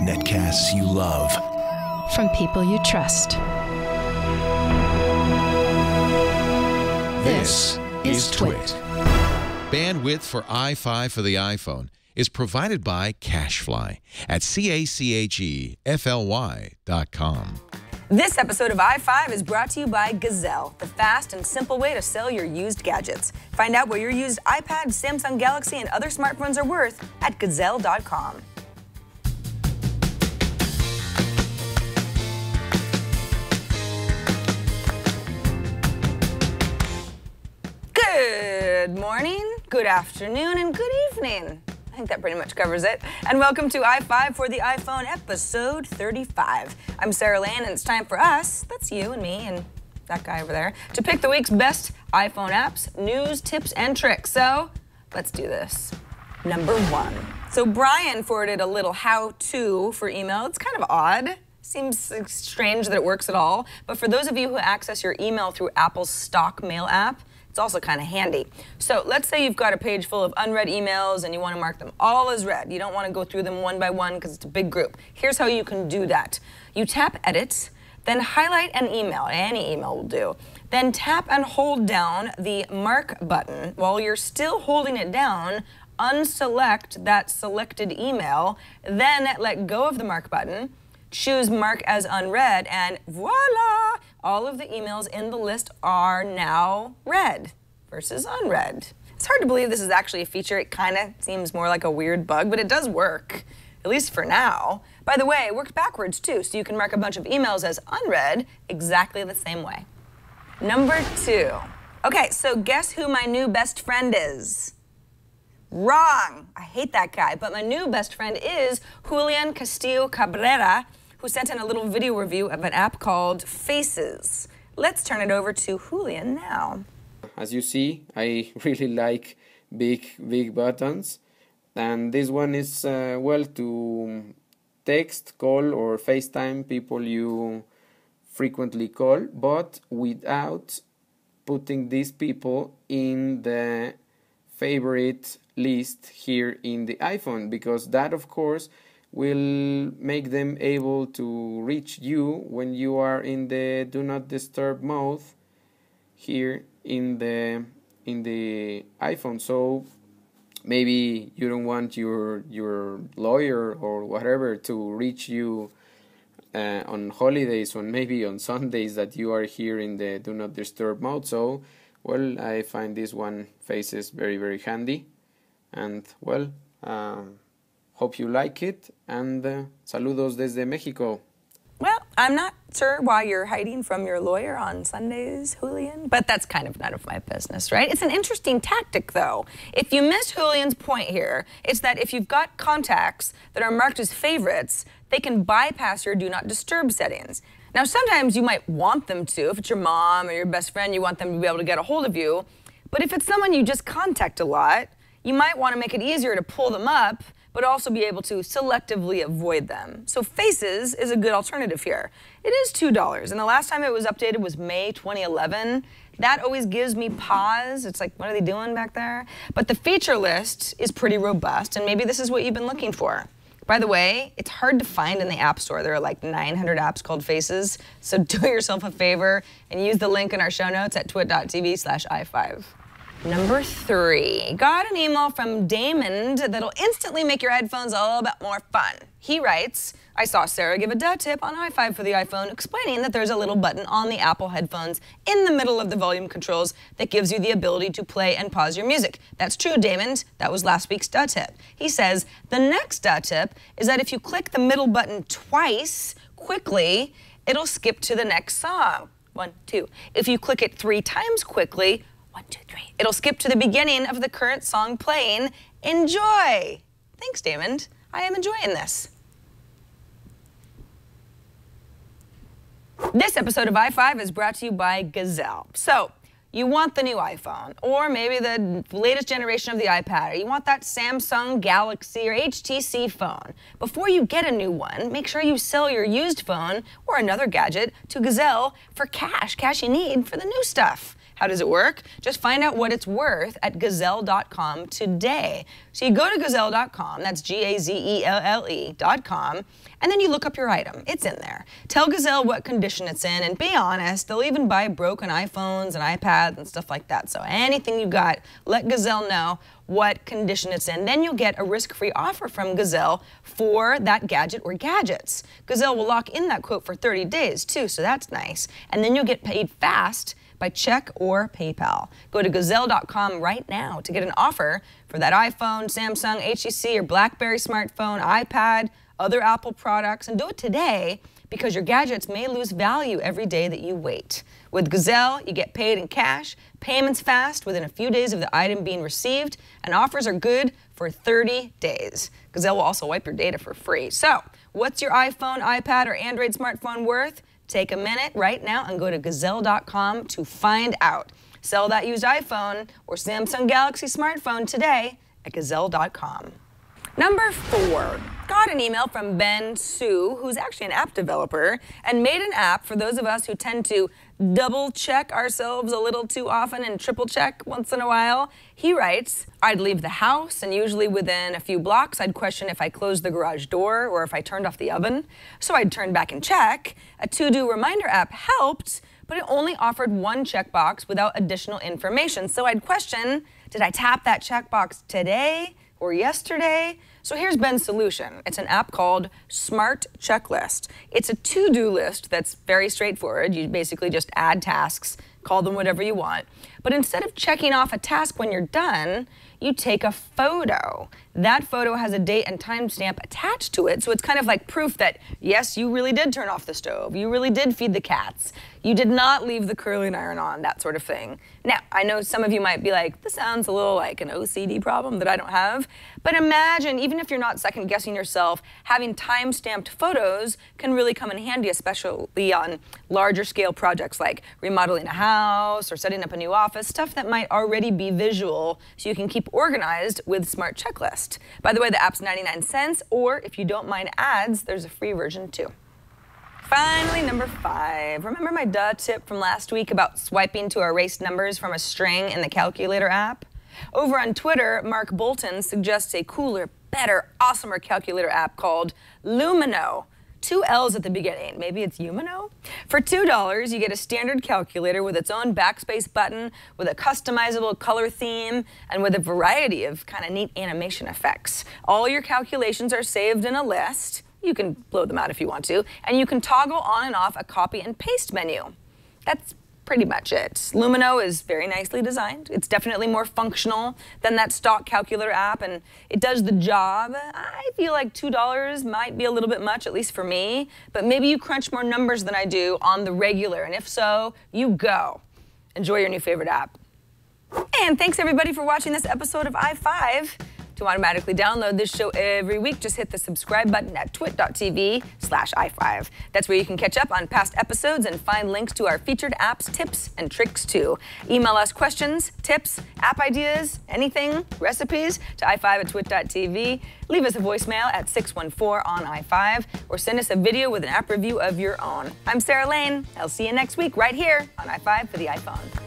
Netcasts you love. From people you trust. This is Twit. Bandwidth for iFive for the iPhone is provided by CacheFly at CACHEFLY.com. This episode of iFive is brought to you by Gazelle, the fast and simple way to sell your used gadgets. Find out what your used iPad, Samsung Galaxy, and other smartphones are worth at Gazelle.com. Good morning, good afternoon, and good evening. I think that pretty much covers it. And welcome to iFive for the iPhone, episode 35. I'm Sarah Lane, and it's time for us, that's you and me and that guy over there, to pick the week's best iPhone apps, news, tips, and tricks. So let's do this. Number 1. So Brian forwarded a little how-to for email. It's kind of odd. Seems strange that it works at all. But for those of you who access your email through Apple's stock mail app, it's also kind of handy. So let's say you've got a page full of unread emails and you want to mark them all as read. You don't want to go through them one by one because it's a big group. Here's how you can do that. You tap Edit, then highlight an email. Any email will do. Then tap and hold down the Mark button. While you're still holding it down, unselect that selected email, then let go of the Mark button, choose Mark as unread, and voila! All of the emails in the list are now read versus unread. It's hard to believe this is actually a feature. It kind of seems more like a weird bug, but it does work, at least for now. By the way, it works backwards too, so you can mark a bunch of emails as unread exactly the same way. Number 2. Okay, so guess who my new best friend is? Wrong. I hate that guy, but my new best friend is Julian Castillo Cabrera, who sent in a little video review of an app called Faces. Let's turn it over to Julian now. As you see, I really like big buttons, and this one is well, to text, call, or FaceTime people you frequently call, but without putting these people in the favorite list here in the iPhone, because that, of course, will make them able to reach you when you are in the Do Not Disturb mode here in the iPhone. So maybe you don't want your lawyer or whatever to reach you on holidays, or maybe on Sundays that you are here in the Do Not Disturb mode. So, well, I find this one, Faces, very handy, and well, hope you like it, and saludos desde Mexico. Well, I'm not sure why you're hiding from your lawyer on Sundays, Julian, but that's kind of none of my business, right? It's an interesting tactic, though. If you missed Julian's point here, it's that if you've got contacts that are marked as favorites, they can bypass your Do Not Disturb settings. Now, sometimes you might want them to. If it's your mom or your best friend, you want them to be able to get a hold of you. But if it's someone you just contact a lot, you might want to make it easier to pull them up, but also be able to selectively avoid them. So Faces is a good alternative here. It is $2, and the last time it was updated was May 2011. That always gives me pause. It's like, what are they doing back there? But the feature list is pretty robust, and maybe this is what you've been looking for. By the way, it's hard to find in the App Store. There are like 900 apps called Faces, so do yourself a favor and use the link in our show notes at twit.tv/iFive. Number 3, got an email from Damon that'll instantly make your headphones a little bit more fun. He writes, I saw Sarah give a duh tip on iFive for the iPhone explaining that there's a little button on the Apple headphones in the middle of the volume controls that gives you the ability to play and pause your music. That's true, Damon. That was last week's duh tip. He says, the next duh tip is that if you click the middle button twice, quickly, it'll skip to the next song. 1, 2. If you click it 3 times quickly, 1, 2, 3. It'll skip to the beginning of the current song playing. Enjoy! Thanks, Damon. I am enjoying this. This episode of iFive is brought to you by Gazelle. So, you want the new iPhone, or maybe the latest generation of the iPad, or you want that Samsung Galaxy or HTC phone. Before you get a new one, make sure you sell your used phone or another gadget to Gazelle for cash you need for the new stuff. How does it work? Just find out what it's worth at gazelle.com today. So you go to gazelle.com, that's Gazelle.com, and then you look up your item. It's in there. Tell Gazelle what condition it's in, and be honest, they'll even buy broken iPhones and iPads and stuff like that. So anything you got, let Gazelle know what condition it's in. Then you'll get a risk-free offer from Gazelle for that gadget or gadgets. Gazelle will lock in that quote for 30 days too, so that's nice. And then you'll get paid fast by check or PayPal. Go to gazelle.com right now to get an offer for that iPhone, Samsung, HTC, or BlackBerry smartphone, iPad, other Apple products, and do it today because your gadgets may lose value every day that you wait. With Gazelle, you get paid in cash, payments fast within a few days of the item being received, and offers are good for 30 days. Gazelle will also wipe your data for free. So, what's your iPhone, iPad, or Android smartphone worth? Take a minute right now and go to gazelle.com to find out. Sell that used iPhone or Samsung Galaxy smartphone today at gazelle.com. Number 4, got an email from Ben Su, who's actually an app developer, and made an app for those of us who tend to double check ourselves a little too often and triple check once in a while. He writes, I'd leave the house and usually within a few blocks I'd question if I closed the garage door or if I turned off the oven. So I'd turn back and check. A to-do reminder app helped, but it only offered one checkbox without additional information. So I'd question, did I tap that checkbox today or yesterday? So here's Ben's solution. It's an app called Smart Checklist. It's a to-do list that's very straightforward. You basically just add tasks, call them whatever you want. But instead of checking off a task when you're done, you take a photo. That photo has a date and timestamp attached to it, so it's kind of like proof that, yes, you really did turn off the stove, you really did feed the cats, you did not leave the curling iron on, that sort of thing. Now, I know some of you might be like, this sounds a little like an OCD problem that I don't have, but imagine, even if you're not second-guessing yourself, having time-stamped photos can really come in handy, especially on larger-scale projects like remodeling a house or setting up a new office, stuff that might already be visual, so you can keep organized with Smart Checklist. By the way, the app's 99 cents, or if you don't mind ads, there's a free version too. Finally, number 5. Remember my duh tip from last week about swiping to erase numbers from a string in the calculator app? Over on Twitter, Mark Bolton suggests a cooler, better, awesomer calculator app called Llumino. 2 L's at the beginning. Maybe it's Llumino? For $2, you get a standard calculator with its own backspace button, with a customizable color theme, and with a variety of kind of neat animation effects. All your calculations are saved in a list. You can blow them out if you want to, and you can toggle on and off a copy and paste menu. That's pretty much it. Llumino is very nicely designed. It's definitely more functional than that stock calculator app, and it does the job. I feel like $2 might be a little bit much, at least for me, but maybe you crunch more numbers than I do on the regular, and if so, you go. Enjoy your new favorite app. And thanks everybody for watching this episode of iFive. To automatically download this show every week, just hit the subscribe button at twit.tv/iFive. That's where you can catch up on past episodes and find links to our featured apps, tips, and tricks too. Email us questions, tips, app ideas, anything, recipes to iFive@twit.tv. Leave us a voicemail at 614 on iFive, or send us a video with an app review of your own. I'm Sarah Lane. I'll see you next week right here on iFive for the iPhone.